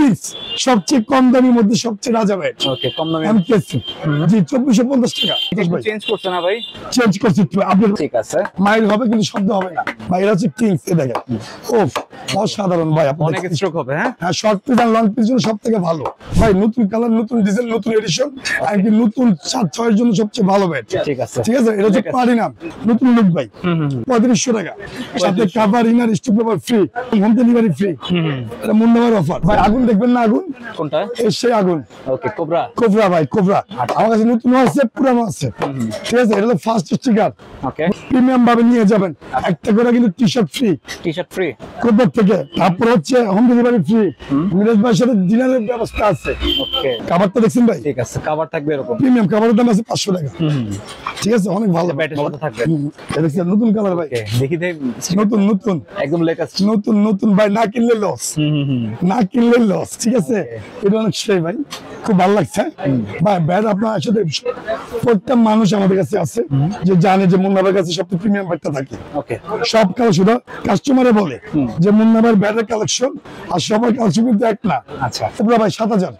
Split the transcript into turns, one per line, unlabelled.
Kings সবচেয়ে কম দামের মধ্যে সবচেয়ে রাজা ব্যাট।
ওকে, কম দামে
এমকেসি জি 2450 টাকা।
চেঞ্জ করছে না ভাই?
চেঞ্জ করছি একটু আপনি।
ঠিক আছে,
মাইল হবে কিন্তু শব্দ হবে না ভাই। এটা হচ্ছে কিংস, এ দেখেন ওফ অসাধারণ ভাই।
অনেক স্ট্রোক হবে। হ্যাঁ
হ্যাঁ, শর্ট পিস আর লং পিস জন্য সব থেকে ভালো ভাই। নতুন কালার, নতুন ডিজাইন, নতুন এডিশন, আর কি নতুন 7-6 এর জন্য সবচেয়ে ভালো ব্যাট।
ঠিক আছে,
ঠিক আছে। এটা হচ্ছে প্লাটিনাম নতুন লুক ভাই, 3500 টাকা। সাথে cover, inner, stick paper free, home delivery free. এটা মুন্নাবার অফার ভাই। আগুন দেখবেন না? আগুন
কোনটা?
এই সেই আগুন।
ওকে, কোবরা।
কোবরা ভাই, কোবরা। আমার কাছে নতুন আছে, পুরানো আছে। ঠিক আছে। এটা হলো ফার্স্ট স্টিকার।
ওকে,
প্রিমিয়াম ভাবে নিয়ে যাবেন। একটা করে কিন্তু t-shirt free,
t-shirt free
Cobra থেকে। তারপর হচ্ছে হোম ডেলিভারি ফ্রি। মিরাজ ভাইয়ের সাথে ডিনারের ব্যবস্থা আছে।
ওকে,
কাভারটা দেখছেন ভাই?
ঠিক আছে, কভার থাকবে এরকম।
প্রিমিয়াম কাভারের দাম আছে 500 টাকা। ঠিক আছে, অনেক ভালো
ব্যাটের সাথে থাকবে।
এটা দেখছেন নতুন কালার ভাই।
ওকে, দেখি দেখ,
নতুন নতুন
একদম লেটেস্ট।
নতুন নতুন ভাই। না কিনলে লস, না কিনলে লস। ঠিক আছে। এটা অনেক সেই ভাই, খুব ভালো লাগছে ভাই। ব্যাট আপনার সাথে প্রত্যেক মানুষ আমাদের কাছে আছে যে জানে যে মুন্নাবার কাছে সবচেয়ে প্রিমিয়াম ব্যাটটা থাকে।
ওকে,
সব কালেকশন কাস্টমারে বলে যে মুন্নাবার ব্যাটের কালেকশন আর সবার কালেকশন কিন্তু এক না।
আচ্ছা,
তোমরা ভাই 7000